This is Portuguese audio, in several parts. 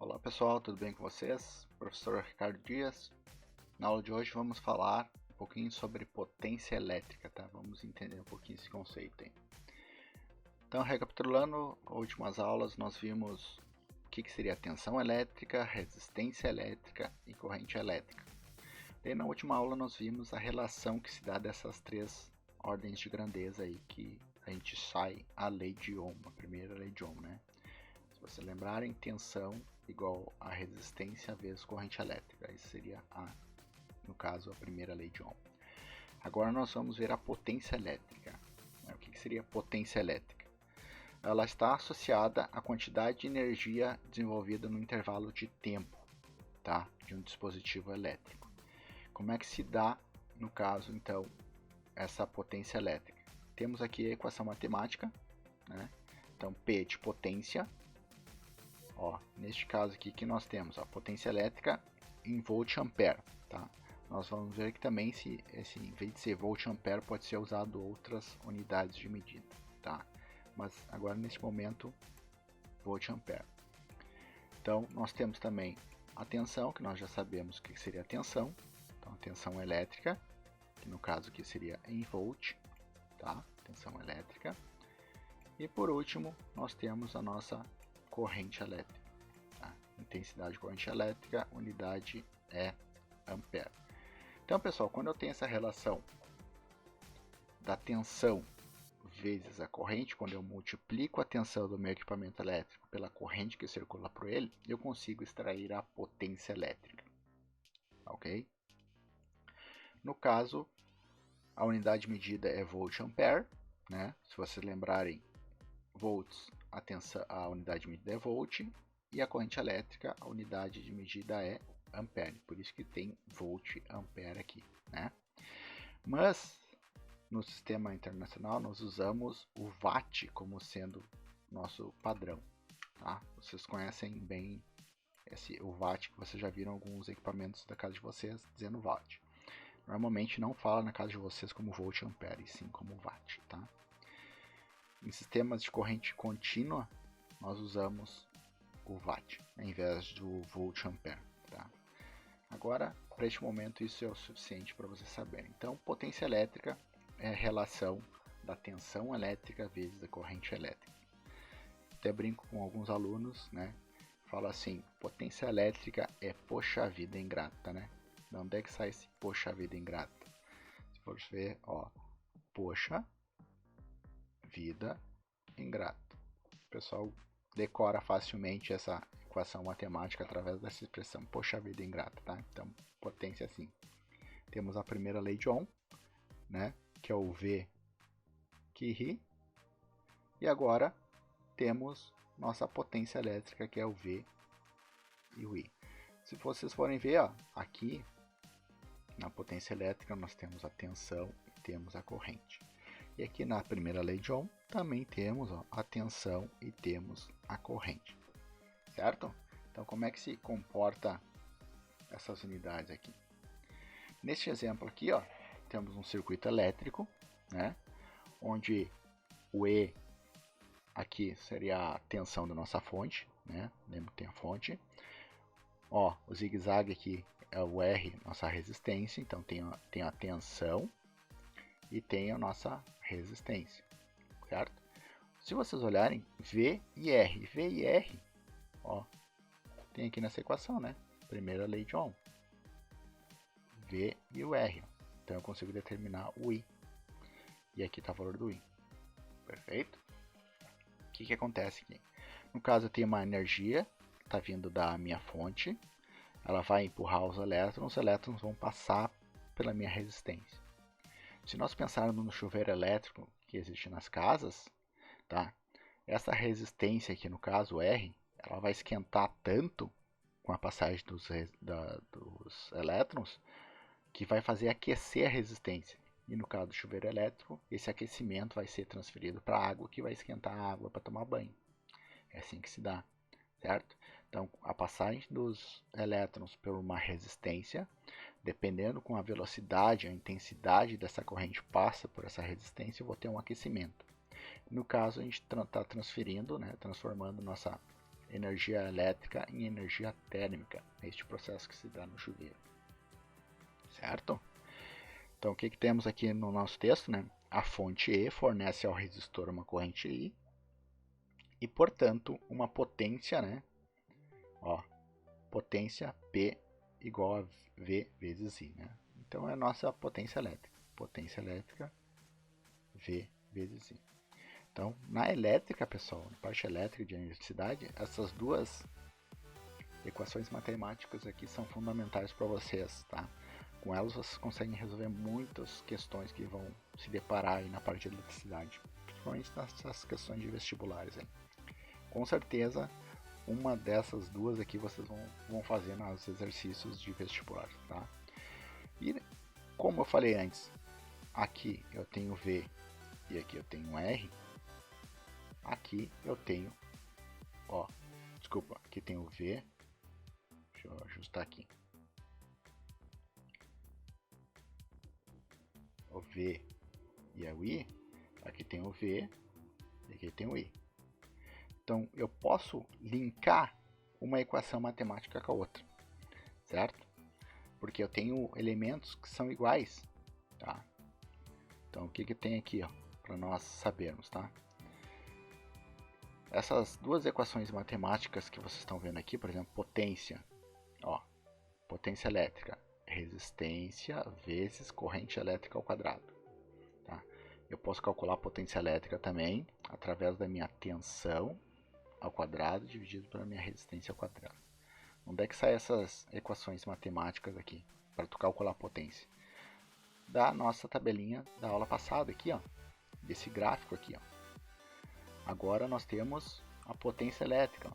Olá pessoal, tudo bem com vocês? Professor Ricardo Dias. Na aula de hoje vamos falar um pouquinho sobre potência elétrica, tá? Vamos entender um pouquinho esse conceito aí. Então, recapitulando, as últimas aulas nós vimos o que seria tensão elétrica, resistência elétrica e corrente elétrica. E na última aula nós vimos a relação que se dá dessas três ordens de grandeza aí que a gente sai a lei de Ohm, a primeira lei de Ohm, né? Se vocês lembrarem, tensão igual a resistência vezes corrente elétrica. Isso seria, no caso, a primeira lei de Ohm. Agora nós vamos ver a potência elétrica. O que seria potência elétrica? Ela está associada à quantidade de energia desenvolvida no intervalo de tempo, tá? De um dispositivo elétrico. Como é que se dá, no caso, então, essa potência elétrica? Temos aqui a equação matemática, né? Então, P de potência. Neste caso aqui que nós temos a potência elétrica em volt-ampere, tá? Nós vamos ver que também em vez de ser volt-ampere pode ser usado outras unidades de medida, tá? Mas agora neste momento volt-ampere. Então nós temos também a tensão, que nós já sabemos o que seria a tensão. Então a tensão elétrica, que no caso aqui seria em volt, tá? Tensão elétrica. E por último nós temos a nossa corrente elétrica. Tá? Intensidade de corrente elétrica, unidade é ampere. Então, pessoal, quando eu tenho essa relação da tensão vezes a corrente, quando eu multiplico a tensão do meu equipamento elétrico pela corrente que circula por ele, eu consigo extrair a potência elétrica. Ok? No caso, a unidade medida é volt-ampere, né? Se vocês lembrarem, volts, a unidade medida é volt, e a corrente elétrica, a unidade de medida é ampere, por isso que tem volt-ampere aqui, né? Mas no sistema internacional nós usamos o watt como sendo nosso padrão, tá? Vocês conhecem bem o watt, que vocês já viram alguns equipamentos da casa de vocês dizendo watt. Normalmente não fala na casa de vocês como volt-ampere, sim como watt, tá? Em sistemas de corrente contínua, nós usamos o watt, ao invés do volt-ampere. Tá? Agora, para este momento, isso é o suficiente para vocês saberem. Então, potência elétrica é a relação da tensão elétrica vezes a corrente elétrica. Até brinco com alguns alunos, né? Fala assim, potência elétrica é poxa vida ingrata, né? De onde é que sai esse poxa vida ingrata? Se for ver, poxa vida ingrato. O pessoal decora facilmente essa equação matemática através dessa expressão poxa vida ingrata, tá? Então, potência assim. Temos a primeira lei de Ohm, né, que é o V que ri. E agora temos nossa potência elétrica, que é o V e o I. Se vocês forem ver, aqui na potência elétrica nós temos a tensão e temos a corrente. E aqui na primeira lei de Ohm também temos a tensão e temos a corrente, certo? Então como é que se comporta essas unidades aqui? Neste exemplo aqui, temos um circuito elétrico, né? Onde o E aqui seria a tensão da nossa fonte, né? Lembra que tem a fonte. O zigue-zague aqui é o R, nossa resistência, então tem a tensão e tem a nossa resistência, certo? Se vocês olharem, V e R, tem aqui nessa equação, né? Primeira lei de Ohm, V e o R, então eu consigo determinar o I, e aqui está o valor do I, perfeito? O que acontece aqui? No caso eu tenho uma energia, que está vindo da minha fonte, ela vai empurrar os elétrons vão passar pela minha resistência. Se nós pensarmos no chuveiro elétrico que existe nas casas, tá? Essa resistência aqui, no caso R, ela vai esquentar tanto com a passagem dos elétrons que vai fazer aquecer a resistência. E no caso do chuveiro elétrico, esse aquecimento vai ser transferido para a água, que vai esquentar a água para tomar banho. É assim que se dá, certo? Então, a passagem dos elétrons por uma resistência, dependendo com a velocidade, a intensidade dessa corrente passa por essa resistência, eu vou ter um aquecimento. No caso, a gente está transferindo, né, transformando nossa energia elétrica em energia térmica, este processo que se dá no chuveiro. Certo? Então, o que temos aqui no nosso texto, né? A fonte E fornece ao resistor uma corrente I e, portanto, uma potência, né? Ó, potência P igual a V vezes I, né? Então, é a nossa potência elétrica. Potência elétrica, V vezes I. Então, na elétrica, pessoal, na parte elétrica de eletricidade, essas duas equações matemáticas aqui são fundamentais para vocês, tá? Com elas vocês conseguem resolver muitas questões que vão se deparar aí na parte de eletricidade, principalmente nessas questões de vestibulares aí. Com certeza, uma dessas duas aqui vocês vão fazer nos exercícios de vestibular, tá? E como eu falei antes, aqui eu tenho V e aqui eu tenho R. Aqui eu tenho, ó, desculpa, aqui tem o V, deixa eu ajustar aqui, o V e o I, aqui tem o V e aqui tem o I. Então eu posso linkar uma equação matemática com a outra, certo? Porque eu tenho elementos que são iguais, tá? Então o que tem aqui, ó, para nós sabermos, tá? Essas duas equações matemáticas que vocês estão vendo aqui, por exemplo, potência, ó, potência elétrica, resistência vezes corrente elétrica ao quadrado. Tá? Eu posso calcular a potência elétrica também através da minha tensão ao quadrado dividido pela minha resistência ao quadrado. Onde é que saem essas equações matemáticas aqui para tu calcular a potência? Da nossa tabelinha da aula passada aqui, ó, desse gráfico aqui, ó. Agora nós temos a potência elétrica.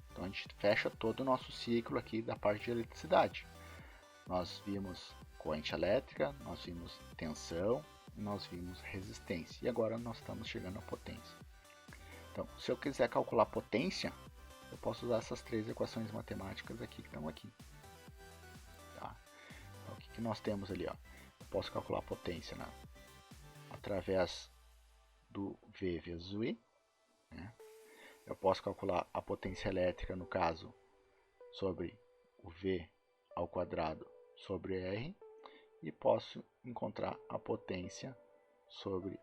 Então a gente fecha todo o nosso ciclo aqui da parte de eletricidade. Nós vimos corrente elétrica, nós vimos tensão, nós vimos resistência. E agora nós estamos chegando à potência. Então, se eu quiser calcular potência, eu posso usar essas três equações matemáticas aqui que estão aqui. Tá? Então, o que nós temos ali? Ó? Eu posso calcular a potência, né, através do V vezes o I. Né? Eu posso calcular a potência elétrica, no caso, sobre o V ao quadrado sobre R, e posso encontrar a potência sobre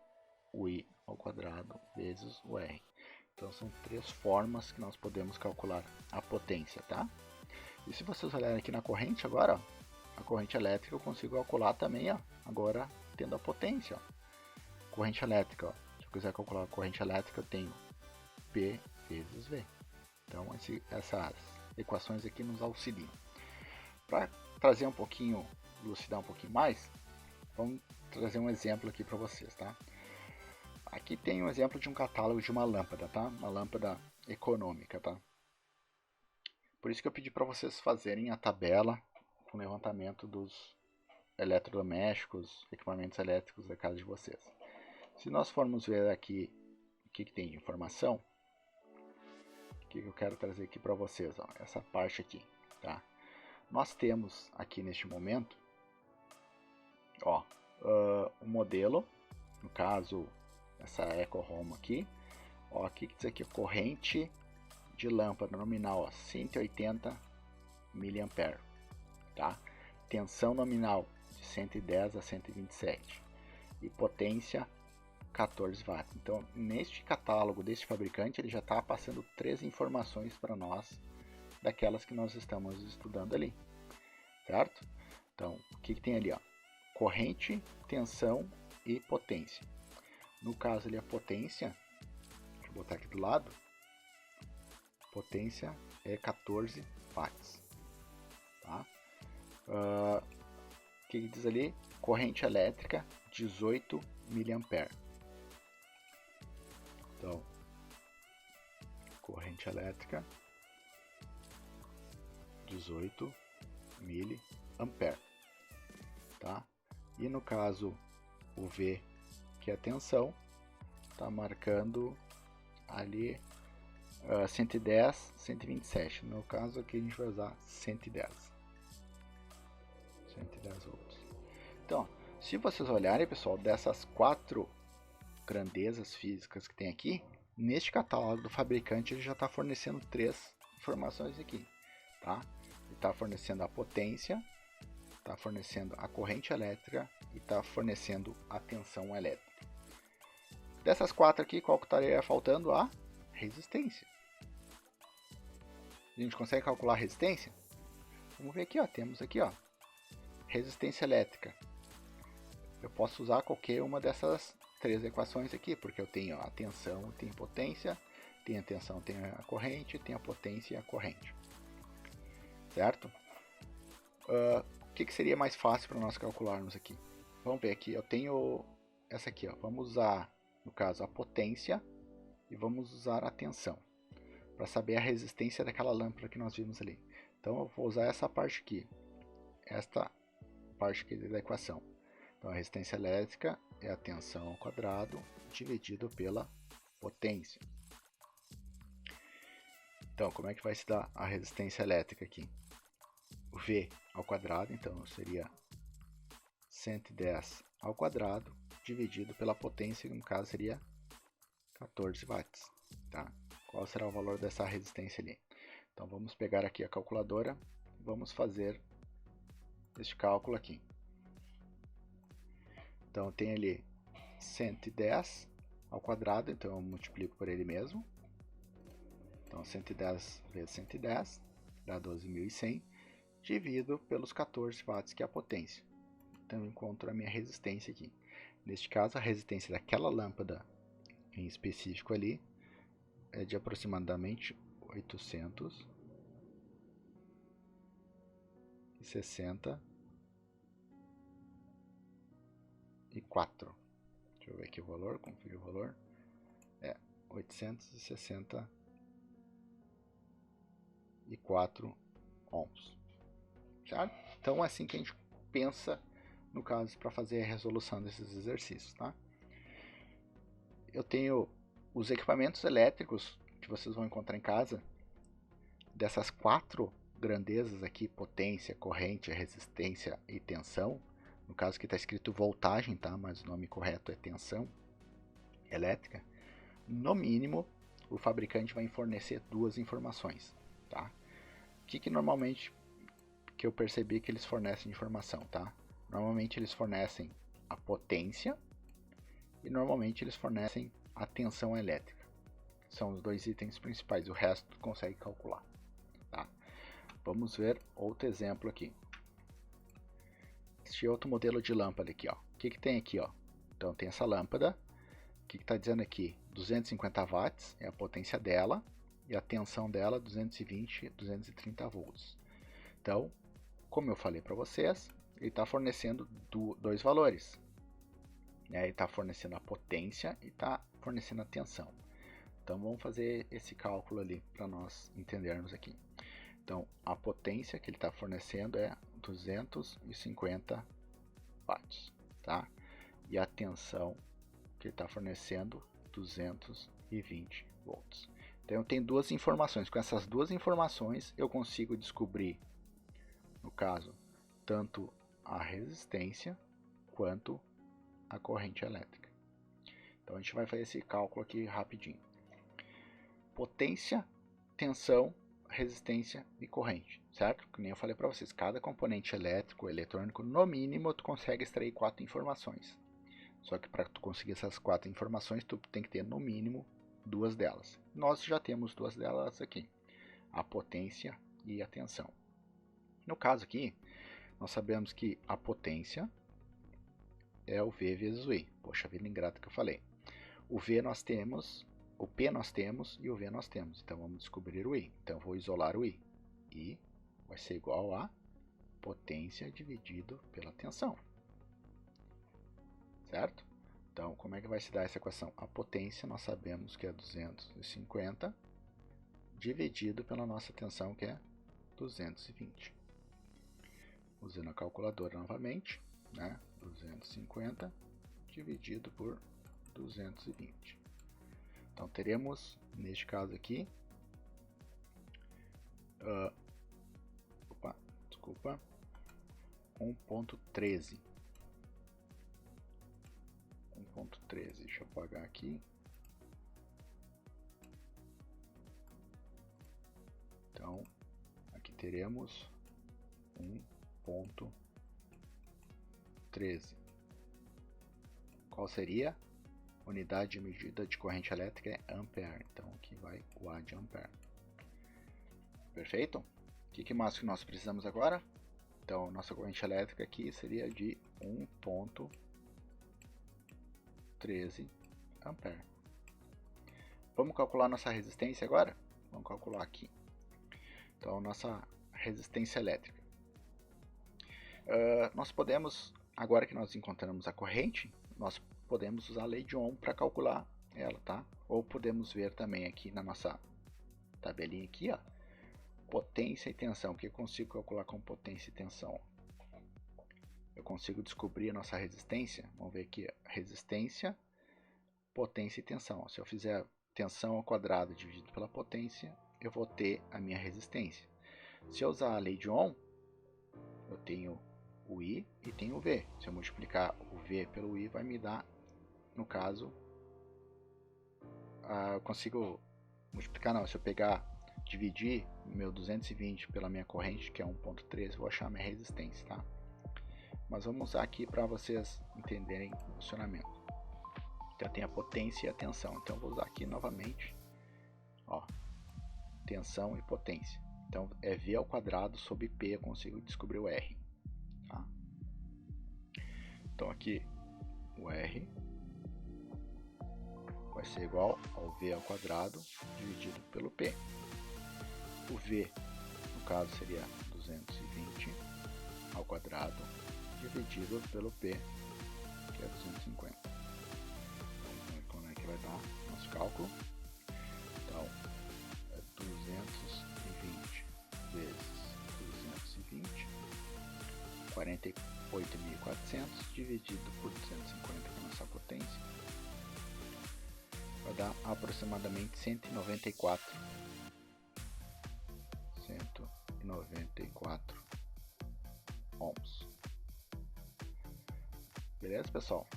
o I ao quadrado vezes o R. Então são três formas que nós podemos calcular a potência, tá? E se vocês olharem aqui na corrente agora, ó, a corrente elétrica eu consigo calcular também, ó, agora tendo a potência. Ó. Corrente elétrica, ó, se eu quiser calcular a corrente elétrica, eu tenho P vezes V. Então essas equações aqui nos auxiliam. Para trazer um pouquinho, elucidar um pouquinho mais, vamos trazer um exemplo aqui para vocês, tá? Aqui tem um exemplo de um catálogo de uma lâmpada, tá? Uma lâmpada econômica, tá? Por isso que eu pedi para vocês fazerem a tabela com levantamento dos eletrodomésticos, equipamentos elétricos da casa de vocês. Se nós formos ver aqui o que tem de informação, o que eu quero trazer aqui para vocês, ó, essa parte aqui, tá? Nós temos aqui neste momento, ó, um modelo, no caso essa Eco Home aqui, ó, aqui diz aqui corrente de lâmpada nominal, ó, 180 mA, tá? Tensão nominal de 110 a 127 e potência 14 watts. Então, neste catálogo deste fabricante, ele já está passando três informações para nós daquelas que nós estamos estudando ali, certo? Então, o que tem ali, ó? Corrente, tensão e potência. No caso ali, a potência, deixa eu botar aqui do lado, potência é 14 watts, tá? O que diz ali? Corrente elétrica, 18 mA. Então, corrente elétrica, 18 mA, tá? E no caso, o V, que é a tensão, está marcando ali 110, 127. No caso aqui a gente vai usar 110 volts. Então, se vocês olharem, pessoal, dessas quatro grandezas físicas que tem aqui, neste catálogo do fabricante ele já está fornecendo três informações aqui, tá? Ele está fornecendo a potência, está fornecendo a corrente elétrica e está fornecendo a tensão elétrica. Dessas 4 aqui, qual que estaria faltando? A resistência. A gente consegue calcular a resistência? Vamos ver aqui, ó. Temos aqui, ó, resistência elétrica. Eu posso usar qualquer uma dessas 3 equações aqui, porque eu tenho a tensão, eu tenho potência, tenho a tensão, tenho a corrente, tenho a potência e a corrente. Certo? O que seria mais fácil para nós calcularmos aqui? Vamos ver aqui, eu tenho essa aqui, ó. Vamos usar, no caso, a potência e vamos usar a tensão para saber a resistência daquela lâmpada que nós vimos ali. Então eu vou usar essa parte aqui, esta parte aqui da equação. Então a resistência elétrica é a tensão ao quadrado dividido pela potência. Então como é que vai se dar a resistência elétrica aqui? O V ao quadrado, então seria 110 ao quadrado dividido pela potência, que no caso seria 14 watts. Tá? Qual será o valor dessa resistência ali? Então vamos pegar aqui a calculadora e vamos fazer este cálculo aqui. Então tem ali 110 ao quadrado, então eu multiplico por ele mesmo. Então 110 vezes 110 dá 12.100, divido pelos 14 watts, que é a potência. Então eu encontro a minha resistência aqui. Neste caso, a resistência daquela lâmpada em específico ali é de aproximadamente 864. Deixa eu ver aqui o valor, conferir o valor. 864 ohms. Certo? Então é assim que a gente pensa, no caso, para fazer a resolução desses exercícios. Tá? Eu tenho os equipamentos elétricos que vocês vão encontrar em casa. Dessas 4 grandezas aqui, potência, corrente, resistência e tensão. No caso aqui está escrito voltagem, tá? Mas o nome correto é tensão elétrica. No mínimo, o fabricante vai fornecer 2 informações. Tá? O que normalmente que eu percebi que eles fornecem de informação? Tá? Normalmente eles fornecem a potência e normalmente eles fornecem a tensão elétrica. São os 2 itens principais, o resto tu consegue calcular. Tá? Vamos ver outro exemplo aqui. Este outro modelo de lâmpada aqui, ó. O que tem aqui, ó? Então tem essa lâmpada. O que está dizendo aqui? 250 watts é a potência dela e a tensão dela 220, 230 volts. Então, como eu falei para vocês, ele está fornecendo 2 valores. Ele está fornecendo a potência e está fornecendo a tensão. Então vamos fazer esse cálculo ali para nós entendermos aqui. Então a potência que ele está fornecendo é 250 watts, tá? E a tensão que ele está fornecendo 220 volts. Então eu tenho 2 informações. Com essas 2 informações eu consigo descobrir, no caso, tanto a resistência quanto a corrente elétrica. Então a gente vai fazer esse cálculo aqui rapidinho. Potência, tensão, resistência e corrente, certo? Que nem eu falei para vocês, cada componente elétrico, eletrônico, no mínimo tu consegue extrair 4 informações. Só que para tu conseguir essas 4 informações, tu tem que ter no mínimo 2 delas. Nós já temos 2 delas aqui, a potência e a tensão. No caso aqui, nós sabemos que a potência é o V vezes o I. Poxa vida ingrata que eu falei. O V nós temos, o P nós temos e o V nós temos. Então vamos descobrir o I. Então eu vou isolar o I. I vai ser igual a potência dividido pela tensão. Certo? Então como é que vai se dar essa equação? A potência nós sabemos que é 250 dividido pela nossa tensão, que é 220. Usando a calculadora novamente, né? 250 dividido por 220. Então teremos, neste caso aqui, 1.13. 1.13, deixa eu apagar aqui. teremos 1.13. Qual seria? Unidade de medida de corrente elétrica é ampere, então aqui vai o A de ampere. Perfeito? O que mais que nós precisamos agora? Então, nossa corrente elétrica aqui seria de 1.13 ampere. Vamos calcular nossa resistência agora? Vamos calcular aqui. Então, nossa resistência elétrica. Nós podemos, agora que nós encontramos a corrente, nós podemos usar a lei de Ohm para calcular ela, tá? Ou podemos ver também aqui na nossa tabelinha aqui, ó, potência e tensão. O que eu consigo calcular com potência e tensão? Eu consigo descobrir a nossa resistência. Vamos ver aqui, resistência, potência e tensão. Se eu fizer tensão ao quadrado dividido pela potência, eu vou ter a minha resistência. Se eu usar a lei de Ohm, eu tenho o I e tenho o V. Se eu multiplicar o V pelo I, vai me dar, no caso, eu consigo multiplicar, não, se eu pegar, dividir meu 220 pela minha corrente, que é 1.13, vou achar minha resistência, tá? Mas vamos usar aqui para vocês entenderem o funcionamento. Então tem a potência e a tensão. Então eu vou usar aqui novamente, ó, tensão e potência. Então é V ao quadrado sobre P, eu consigo descobrir o R. Tá? Então aqui o R vai ser igual ao V ao quadrado dividido pelo P. O V, no caso, seria 220 ao quadrado dividido pelo P, que é 250. Vamos ver como é que vai dar nosso cálculo. Então, é 220 vezes 220, 48.400 dividido por 250, que é a nossa potência, vai dar aproximadamente 194 ohms. Beleza, pessoal?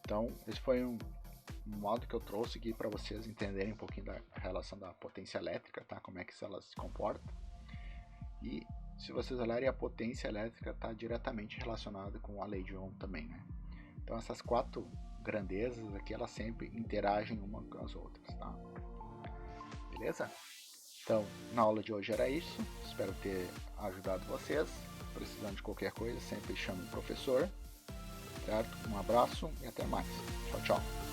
Então, esse foi um modo que eu trouxe aqui para vocês entenderem um pouquinho da relação da potência elétrica, tá? Como é que ela se comporta. E se vocês olharem, a potência elétrica está diretamente relacionada com a lei de Ohm também, né? Então, essas quatro grandezas aqui, elas sempre interagem uma com as outras, tá? Beleza? Então, na aula de hoje era isso. Espero ter ajudado vocês. Precisando de qualquer coisa, sempre chame o professor. Certo? Um abraço e até mais. Tchau, tchau.